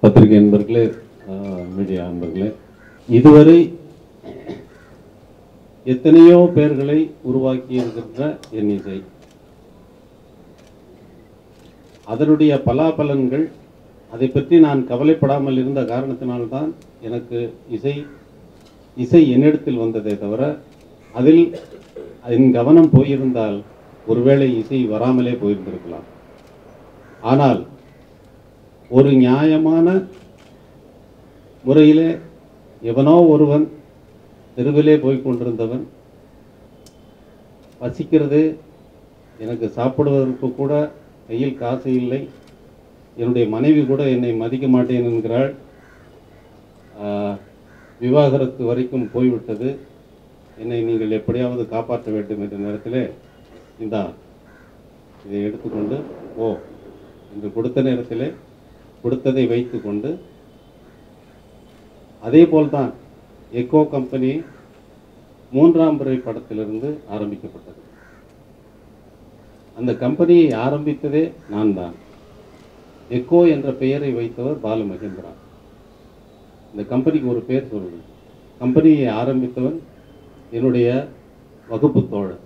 பத்திரிகை நண்பர்களே, மீடியா நண்பர்களே, இதுவரை எத்தனையோ பேர்களை உருவாக்கி இருக்கின்ற என் இசை, அதனுடைய பலாபலன்கள், அதை பற்றி நான் கவலைப்படாமல் இருந்த காரணத்தினால்தான் எனக்கு இசை என்னிடத்தில் வந்ததே தவிர, அதில் என் கவனம் போயிருந்தால் ஒருவேளை இசை வராமலே போயிருந்திருக்கலாம். ஆனால் ஒரு நியாயமான முறையிலே எவனோ ஒருவன் தெருவிலே போய் கொண்டிருந்தவன், பசிக்கிறது, எனக்கு சாப்பிடுவதற்கு கூட கையில் காசு இல்லை, என்னுடைய மனைவி கூட என்னை மதிக்க மாட்டேன் என்கிறாள், விவாகரத்து வரைக்கும் போய்விட்டது, என்னை நீங்கள் எப்படியாவது காப்பாற்ற வேண்டும் என்ற நேரத்தில் இதை எடுத்துக்கொண்டு என்று கொடுத்த நேரத்தில் கொடுத்ததை வைத்து கொண்டு, அதே போல்தான் எக்கோ கம்பெனி 3ஆம் பிறை படத்திலிருந்து ஆரம்பிக்கப்பட்டது. அந்த கம்பெனியை ஆரம்பித்ததே நான் தான். எக்கோ என்ற பெயரை வைத்தவர் பாலு மகேந்திரா. இந்த கம்பெனிக்கு ஒரு பெயர் சொல்லுது. கம்பெனியை ஆரம்பித்தவன் என்னுடைய வகுப்பு தோழர்.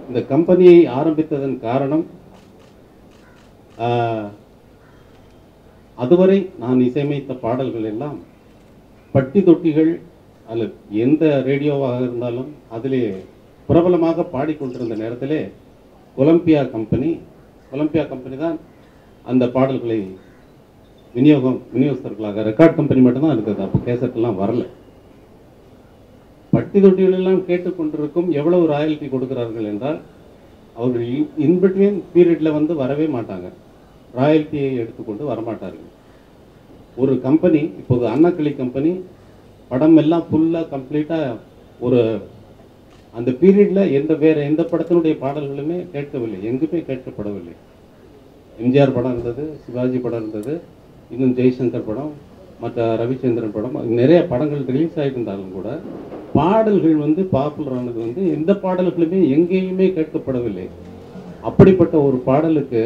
இந்த கம்பெனியை ஆரம்பித்ததன் காரணம், அதுவரை நான் இசையமைத்த பாடல்கள் எல்லாம் பட்டி தொட்டிகள் அல்லது எந்த ரேடியோவாக இருந்தாலும் அதிலே பிரபலமாக பாடிக்கொண்டிருந்த நேரத்திலே கொலம்பியா கம்பெனி தான் அந்த பாடல்களை விநியோகஸ்தர்களாக, ரெக்கார்ட் கம்பெனி மட்டும்தான் இருக்குது. அப்போ கேசட்டெல்லாம் வரல. பட்டி தொட்டிகள் எல்லாம் கேட்டுக்கொண்டிருக்கும். எவ்வளவு ராயல்ட்டி கொடுக்கிறார்கள் என்றால், அவர்கள் இன்பிட்வீன் பீரியடில் வந்து வரவே மாட்டாங்க, ராயல்ட்டியை எடுத்துக்கொண்டு வரமாட்டார்கள். ஒரு கம்பெனி, இப்போது அன்னக்கிளி கம்பெனி படம் எல்லாம் ஃபுல்லாக கம்ப்ளீட்டாக ஒரு அந்த பீரியடில் வேறு எந்த படத்தினுடைய பாடல்களுமே கேட்கவில்லை, எங்குமே கேட்கப்படவில்லை. எம்ஜிஆர் படம் இருந்தது, சிவாஜி படம் இருந்தது, இன்னும் ஜெய்சங்கர் படம், மற்ற ரவிச்சந்திரன் படம், நிறைய படங்கள் ரிலீஸ் ஆகியிருந்தாலும் கூட பாடல்கள் வந்து பாப்புலரானது வந்து எந்த பாடல்களுமே எங்கேயுமே கேட்கப்படவில்லை. அப்படிப்பட்ட ஒரு பாடலுக்கு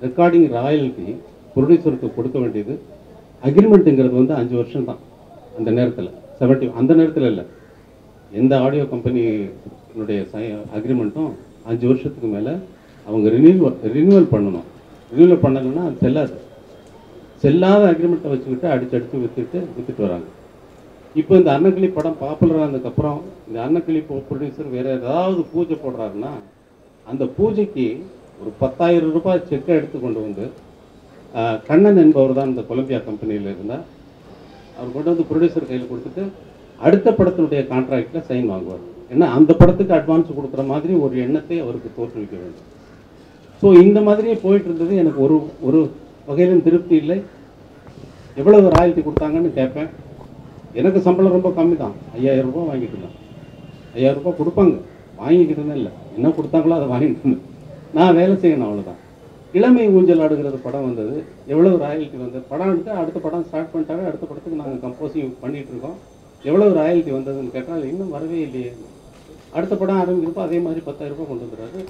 ரெக்கார்டிங் ராயல்ட்டி ப்ரொடியூசருக்கு கொடுக்க வேண்டியது, அக்ரிமெண்ட்டுங்கிறது வந்து 5 வருஷம் தான். அந்த நேரத்தில் அந்த நேரத்தில் இல்லை, எந்த ஆடியோ கம்பெனியினுடைய அக்ரிமெண்ட்டும் 5 வருஷத்துக்கு மேலே அவங்க ரினியூவல் பண்ணணும். ரினியூவல் பண்ணலைன்னா அது செல்லாத அக்ரிமெண்ட்டை வச்சுக்கிட்டு அடித்து விற்றுட்டு வராங்க. இப்போ இந்த அன்னக்கிளி படம் பாப்புலர் ஆனதுக்கப்புறம் இந்த அன்னக்கிளி ப்ரொடியூசர் வேறு ஏதாவது பூஜை போடுறாருன்னா, அந்த பூஜைக்கு ஒரு 10,000 ரூபாய் செக்கை எடுத்து கொண்டு வந்து, கண்ணன் என்பவர் தான் இந்த கொலம்பியா கம்பெனியில் இருந்தால், அவர் கொண்டு வந்து ப்ரொடியூசர் கையில் கொடுத்துட்டு அடுத்த படத்தினுடைய கான்ட்ராக்டில் சைன் வாங்குவார். ஏன்னா அந்த படத்துக்கு அட்வான்ஸ் கொடுக்குற மாதிரி ஒரு எண்ணத்தை அவருக்கு தோற்றுவிக்க வேண்டும். ஸோ இந்த மாதிரியே போயிட்டு இருந்தது. எனக்கு ஒரு வகையிலும் திருப்தி இல்லை. எவ்வளவு ராயல்ட்டி கொடுத்தாங்கன்னு கேட்பேன். எனக்கு சம்பளம் ரொம்ப கம்மி தான், 5,000 ரூபாய் வாங்கிட்டு இருந்தேன். 5,000 ரூபாய் கொடுப்பாங்க, வாங்கிக்கிட்டு இருந்தேன். இல்லை, என்ன கொடுத்தாங்களோ அதை வாங்கிட்டு இருந்தேன். நான் வேலை செய்யணும், அவ்வளோதான். இளமை ஊஞ்சல் ஆடுகிறது படம் வந்தது. எவ்வளவு ராயல்ட்டி வந்தது? படம் எடுத்து அடுத்த படம் ஸ்டார்ட் பண்ணிட்டாங்க. அடுத்த படத்துக்கு நாங்கள் கம்போசிங் பண்ணிகிட்டு இருக்கோம். எவ்வளவு ராயல்ட்டி வந்ததுன்னு கேட்டால் இன்னும் வரவே இல்லையே. அடுத்த படம் ஆரம்பிக்கிறப்போ அதே மாதிரி 10,000 ரூபாய் கொண்டு வந்துடுறாரு.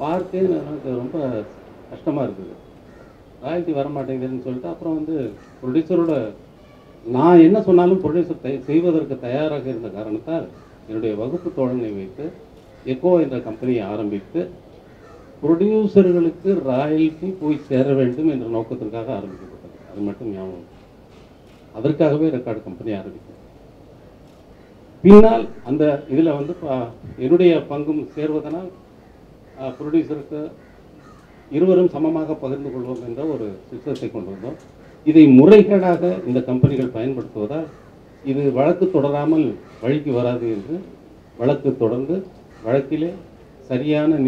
பார்த்து எனக்கு ரொம்ப கஷ்டமாக இருக்குது, ராயல்ட்டி வரமாட்டேங்குதுன்னு சொல்லிட்டு அப்புறம் வந்து ப்ரொடியூசரோட நான் என்ன சொன்னாலும் ப்ரொடியூசர் செய்வதற்கு தயாராக இருந்த காரணத்தால் என்னுடைய வகுப்பு தோழனை வைத்து எக்கோ என்ற கம்பெனியை ஆரம்பித்து ப்ரொடியூசர்களுக்கு ராயல்ட்டி போய் சேர வேண்டும் என்ற நோக்கத்திற்காக ஆரம்பிக்கப்பட்டது. அது மட்டும் ஞாபகம். அதற்காகவே ரெக்கார்டு கம்பெனி ஆரம்பித்தது. பின்னால் அந்த இதில் வந்து என்னுடைய பங்கும் சேர்வதனால் ப்ரொடியூசருக்கு இருவரும் சமமாக பகிர்ந்து கொள்வோம் என்ற ஒரு சிஸ்டத்தை கொண்டு வந்தோம். இதை முறைகேடாக இந்த கம்பெனிகள் பயன்படுத்துவதால் இது வழக்கு தொடராமல் வழிக்கு வராது என்று வழக்கு தொடர்ந்து வழக்கிலே சரியான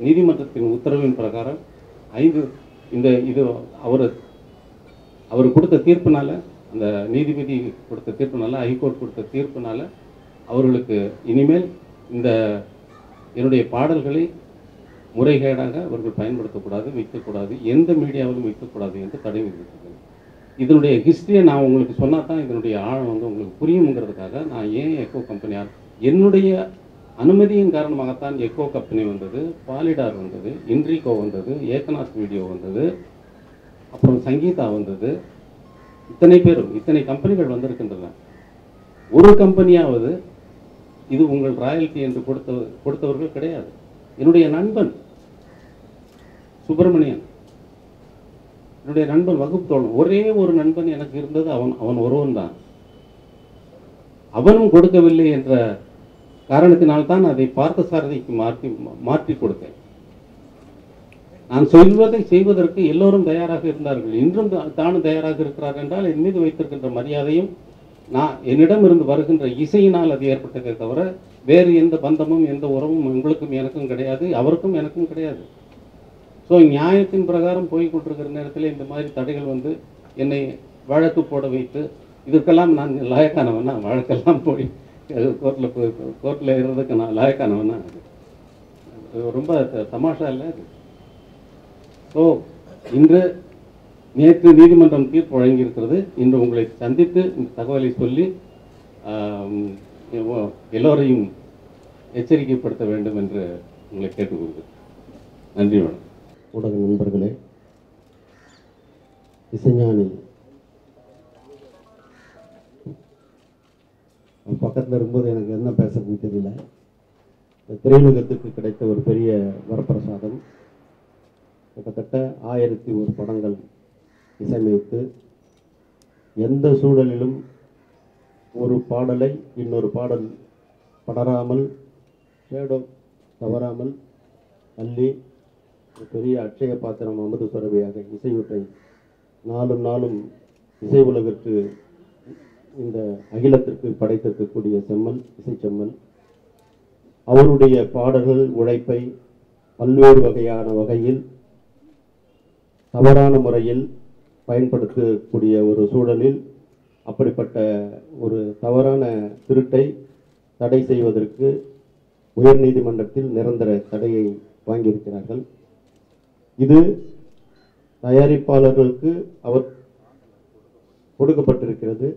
நீதிமன்றத்தின் உத்தரவின் பிரகாரம் இது அவர் கொடுத்த தீர்ப்பினால, அந்த நீதிபதி கொடுத்த தீர்ப்பினால, ஹைகோர்ட் கொடுத்த தீர்ப்பினால அவர்களுக்கு இனிமேல் என்னுடைய பாடல்களை முறைகேடாக அவர்கள் பயன்படுத்தக்கூடாது, விற்கக்கூடாது, எந்த மீடியாவிலும் விற்கக்கூடாது என்று தடை விதித்திருக்கிறது. இதனுடைய ஹிஸ்ட்ரியை நான் உங்களுக்கு சொன்னால் தான் இதனுடைய ஆழம் வந்து உங்களுக்கு புரியுங்கிறதுக்காக நான் ஏன் எக்கோ கம்பெனியார் என்னுடைய அனுமதியின் காரணமாகத்தான் எக்கோ கம்பெனி வந்தது, பாலிடார் வந்தது, இன்ட்ரிகோ வந்தது, ஏகநாத் வீடியோ வந்தது, அப்புறம் சங்கீதா வந்தது. இத்தனை பேரும் இத்தனை கம்பெனிகள் வந்திருக்கின்றன. ஒரு கம்பெனியாவது இது உங்கள் ராயல்டி என்று கொடுத்தவர்கள் கிடையாது. என்னுடைய நண்பன் சுப்பிரமணியன், என்னுடைய நண்பன் வகுப்பு தோழன், ஒரே ஒரு நண்பன் எனக்கு இருந்தது, அவன் ஒருவன் தான். அவனும் கொடுக்கவில்லை என்ற காரணத்தினால்தான் அதை பார்த்தசாரதிக்கு மாற்றி கொடுத்தேன். நான் சொல்வதை செய்வதற்கு எல்லோரும் தயாராக இருந்தார்கள். இன்றும் தானும் தயாராக இருக்கிறார் என்றால் என் மீது வைத்திருக்கின்ற மரியாதையும் என்னிடம் இருந்து வருகின்ற இசையினால் அது ஏற்பட்டதே தவிர வேறு எந்த பந்தமும் எந்த உறவும் உங்களுக்கும் எனக்கும் கிடையாது, அவருக்கும் எனக்கும் கிடையாது. ஸோ நியாயத்தின் பிரகாரம் போய் கொண்டிருக்கிற நேரத்தில் இந்த மாதிரி தடைகள் வந்து என்னை வழக்கு போட வைத்து, இதற்கெல்லாம் நான் லாயக்கானவனா? வழக்கெல்லாம் போய் கோர்ட்டில் இருந்ததுக்கு நான் லாயக்கானவனா? ரொம்ப தமாஷா இல்லை அது. ஸோ நேற்று நீதிமன்றம் தீர்ப்பு வழங்கியிருக்கிறது. இன்று உங்களை சந்தித்து இந்த தகவலை சொல்லி எல்லோரையும் எச்சரிக்கைப்படுத்த வேண்டும் என்று உங்களை கேட்டுக்கொள்கிறேன். நன்றி. வணக்கம். ஊடக நண்பர்களே, இசைஞானி பக்கத்தில் இருக்கும்போது எனக்கு என்ன பேசுறதுன்னு தெரியல. திரையுலகத்துக்கு கிடைத்த ஒரு பெரிய வரப்பிரசாதம். கிட்டத்தட்ட 1001 படங்கள் இசையமைத்து எந்த சூழலிலும் ஒரு பாடலை இன்னொரு பாடல் படராமல், ஷேடோ தவறாமல் அள்ளி ஒரு பெரிய அட்சய பாத்திரம் அமுது சுரபியாக இசையூட்டை நாளும் நாளும் இசை உலகிற்கு, இந்த அகிலத்திற்கு படைத்திருக்கக்கூடிய செம்மல், இசை செம்மல். அவருடைய பாடல்கள் உழைப்பை பல்வேறு வகையான வகையில் தவறான முறையில் பயன்படுத்தக்கூடிய ஒரு சூழலில் அப்படிப்பட்ட ஒரு தவறான திருட்டை தடை செய்வதற்கு உயர்நீதிமன்றத்தில் நிரந்தர தடையை வாங்கியிருக்கிறார்கள். இது தயாரிப்பாளர்களுக்கு அவர் கொடுக்கப்பட்டிருக்கிறது.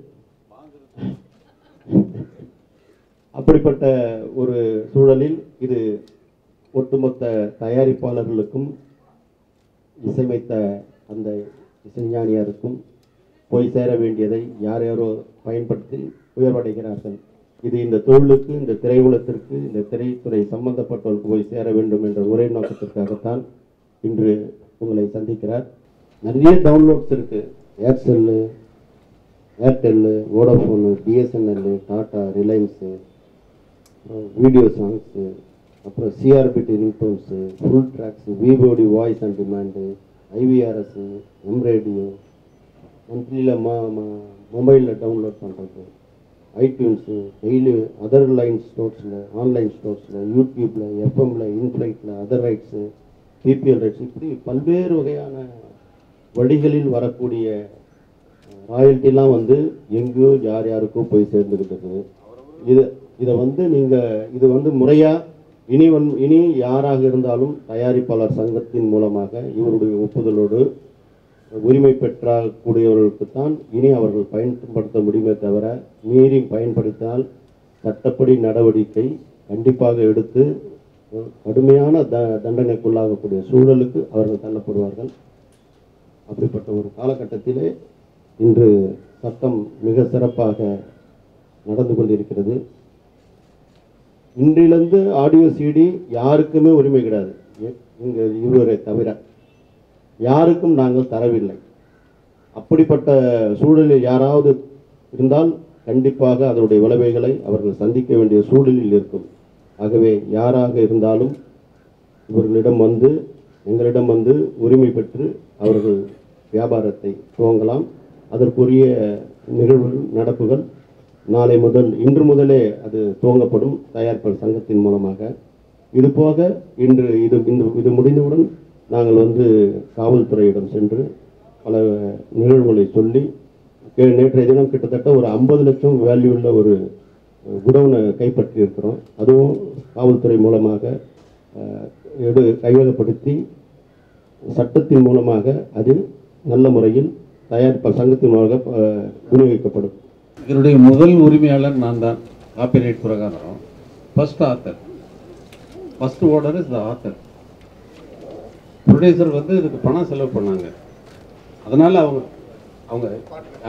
அப்படிப்பட்ட ஒரு சூழலில் இது ஒட்டுமொத்த தயாரிப்பாளர்களுக்கும் இசையமைத்த அந்த இசைஞானியாருக்கும் போய் சேர வேண்டியதை யார் யாரோ பயன்படுத்தி உயர்வடைகிறார்கள். இது இந்த தொழிலுக்கு, இந்த திரையுலகத்திற்கு, இந்த திரைத்துறை சம்பந்தப்பட்டவர்களுக்கு போய் சேர வேண்டும் என்ற ஒரே நோக்கத்திற்காகத்தான் இன்று உங்களை சந்திக்கிறார். நிறைய டவுன்லோட்ஸ் இருக்கு. Aircel, Airtel, Vodafone, BSNL, Tata, Reliance, video songs, அப்புறம் சிஆர்பிடி ரிங்டோன்ஸு, ஃபுல் ட்ராக்ஸு, விவோடி voice and demand, IVRS, M radio, மந்த்லியில் மொபைலில் டவுன்லோட் பண்ணுறது, ஐடியூன்ஸு, டெய்லி அதர் லைன் ஸ்டோர்ஸில், ஆன்லைன் ஸ்டோர்ஸில், யூடியூப்பில், எஃப்எம்மில், இன்ஃப்ளைட்டில், அதர் ரைட்ஸு, பிபிஎல் ரைட்ஸ், இப்படி பல்வேறு வகையான வழிகளில் வரக்கூடிய ராயல்ட்டிலாம் வந்து எங்கேயோ யார் யாருக்கோ போய் சேர்ந்துக்கிட்டு இதை வந்து நீங்கள் இது வந்து முறையாக இனி யாராக இருந்தாலும் தயாரிப்பாளர் சங்கத்தின் மூலமாக இவருடைய ஒப்புதலோடு உரிமை பெற்றக்கூடியவர்களுக்குத்தான் இனி அவர்கள் பயன்படுத்த முடியுமே தவிர மீறி பயன்படுத்தினால் சட்டப்படி நடவடிக்கை கண்டிப்பாக எடுத்து கடுமையான தண்டனைக்குள்ளாகக்கூடிய சூழலுக்கு அவர்கள் தள்ளப்படுவார்கள். அப்படிப்பட்ட ஒரு காலகட்டத்திலே இன்று சட்டம் மிக சிறப்பாக நடந்து கொண்டிருக்கிறது. இன்றிலிருந்து ஆடியோ சிடி யாருக்குமே உரிமை கிடையாது. இங்கே இருவரை தவிர யாருக்கும் நாங்கள் தரவில்லை. அப்படிப்பட்ட சூழலில் யாராவது இருந்தால் கண்டிப்பாக அதனுடைய விளைவுகளை அவர்கள் சந்திக்க வேண்டிய சூழலில் இருக்கும். ஆகவே யாராக இருந்தாலும் இவர்களிடம் வந்து, எங்களிடம் வந்து உரிமை பெற்று அவர்கள் வியாபாரத்தை துவங்கலாம். அதற்குரிய நிகழ்வுகள், நடப்புகள் நாளை முதல், இன்று முதலே அது துவங்கப்படும் தயாரிப்பாளர் சங்கத்தின் மூலமாக. இது போக இன்று இது முடிந்தவுடன் நாங்கள் வந்து காவல்துறையிடம் சென்று பல நிகழ்வுகளை சொல்லி, நேற்றைய தினம் கிட்டத்தட்ட ஒரு 50 லட்சம் வேல்யூ உள்ள ஒரு குடவுனை கைப்பற்றி இருக்கிறோம். அதுவும் காவல்துறை மூலமாக கையகப்படுத்தி சட்டத்தின் மூலமாக அது நல்ல முறையில் தயாரிப்பாளர் சங்கத்தின் மூலமாக விநியோகிக்கப்படும். இதனுடைய முதல் உரிமையாளர் நான் தான். காப்பிரைட் பிரகாரம் first author, first owner is the author. Producer வந்து இதுக்கு பணம் செலவு பண்ணாங்க. அதனால் அவங்க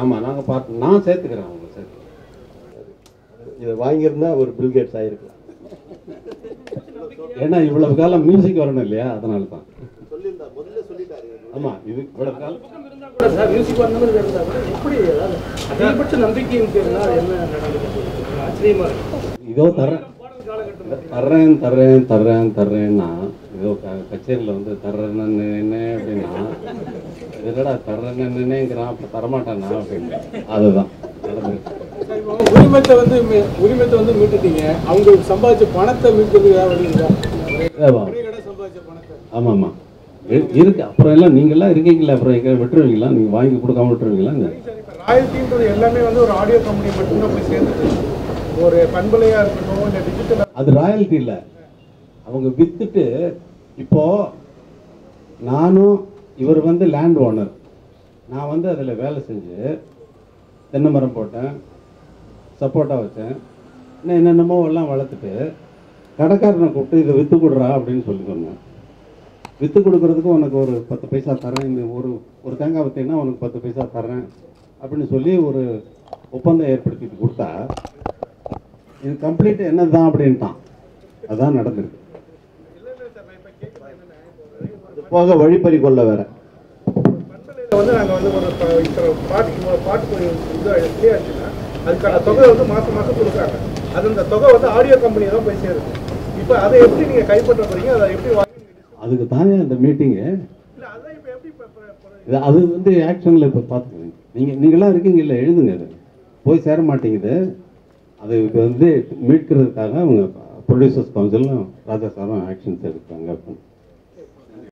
ஆமாம் நாங்கள் பார்த்து நான் சேர்த்துக்கிறேன் அவங்க சேர்த்து. இதை வாங்கியிருந்தா ஒரு பில்கேட்ஸ் ஆகிருக்கலாம். ஏன்னா இவ்வளவு காலம் மியூசிக் வரணும் இல்லையா, அதனால தான். சொல்லியிருந்தா முதல்ல சொல்லிட்டாரு. ஆமாம், இது இவ்வளவு காலம் மியூசிக் வரணும்னு இருந்தா கூட எப்படி அதிகபட்ச நம்பிக்கை என்ன நடக்குது ஆச்சரியமா இருக்கு. இதோ தர்றேன்னா ஏதோ கச்சேரியில் வந்து தர்றேன்னு அப்படின்னா இதடா தர்றேன்னுங்கிறான், அப்போ தரமாட்டானா அப்படின்னு. அதுதான் உரிமத்தை வந்து மீட்டுட்டீங்க. அவங்க சம்பாதிச்ச பணத்தை மீட்கிறது சம்பாதிச்ச பணத்தை. ஆமாம் ஆமாம் இருக்கு. அப்புறம் எல்லாம் நீங்கள்லாம் இருக்கீங்களா, அப்புறம் எங்கே விட்டுருவீங்களா, நீங்கள் வாங்கி கொடுக்காம விட்டுருவீங்களா? ராயல்டின்றது எல்லாமே வந்து ஒரு ஆடியோ கம்பெனி மட்டும்தான் போய் சேர்ந்துட்டு, ஒரு பண்பலையாக இருக்கட்டும் இல்லை டிஜிட்டல், அது ராயல்டி இல்லை. அவங்க வித்துட்டு இப்போ நானும் இவர் வந்து லேண்ட் ஓனர், நான் வந்து அதில் வேலை செஞ்சு தென்னை மரம் போட்டேன், சப்போட்டா வச்சேன், இன்னும் என்னென்னமோ எல்லாம் வளர்த்துட்டு கடைக்காரனை கூப்பிட்டு இதை விற்று கொடுறா அப்படின்னு சொல்லி சொன்னேன். விற்று கொடுக்கறதுக்கு உனக்கு ஒரு 10 பைசா தரேன், இந்த ஒரு தேங்காய் விற்றீங்கன்னா உனக்கு 10 பைசா தரேன் அப்படின்னு சொல்லி ஒரு ஒப்பந்தம் ஏற்படுத்திட்டு கொடுத்தா இது கம்ப்ளீட் என்னதான் அப்படின்ட்டான். அதான் நடந்திருக்கு. போக வழிப்பறி கொள்ள வேற வந்து நாங்கள் வந்து ஒரு பாட்டுக்கு இது ஆச்சுன்னா அதுக்கான தொகை வந்து மாதம் மாதம் கொடுக்குறாங்க. அது அந்த தொகை வந்து ஆடியோ கம்பெனி தான் போய் சேருது. இப்போ அதை எப்படி நீங்கள் கைப்பற்ற போறீங்க, அதை எப்படி வாங்கி? அதுக்கு தானே அந்த மீட்டிங்கு. அது வந்து ஆக்ஷனில் இப்போ பார்த்துக்கோங்க. நீங்களாம் இருக்கீங்க இல்லை, எழுதுங்க. அது போய் சேர மாட்டேங்குது. அது இப்போ வந்து மீட்கிறதுக்காக அவங்க ப்ரொடியூசர்ஸ் கவுன்சிலும் ராஜா சாரும் ஆக்ஷன்ஸ் எடுக்காங்க.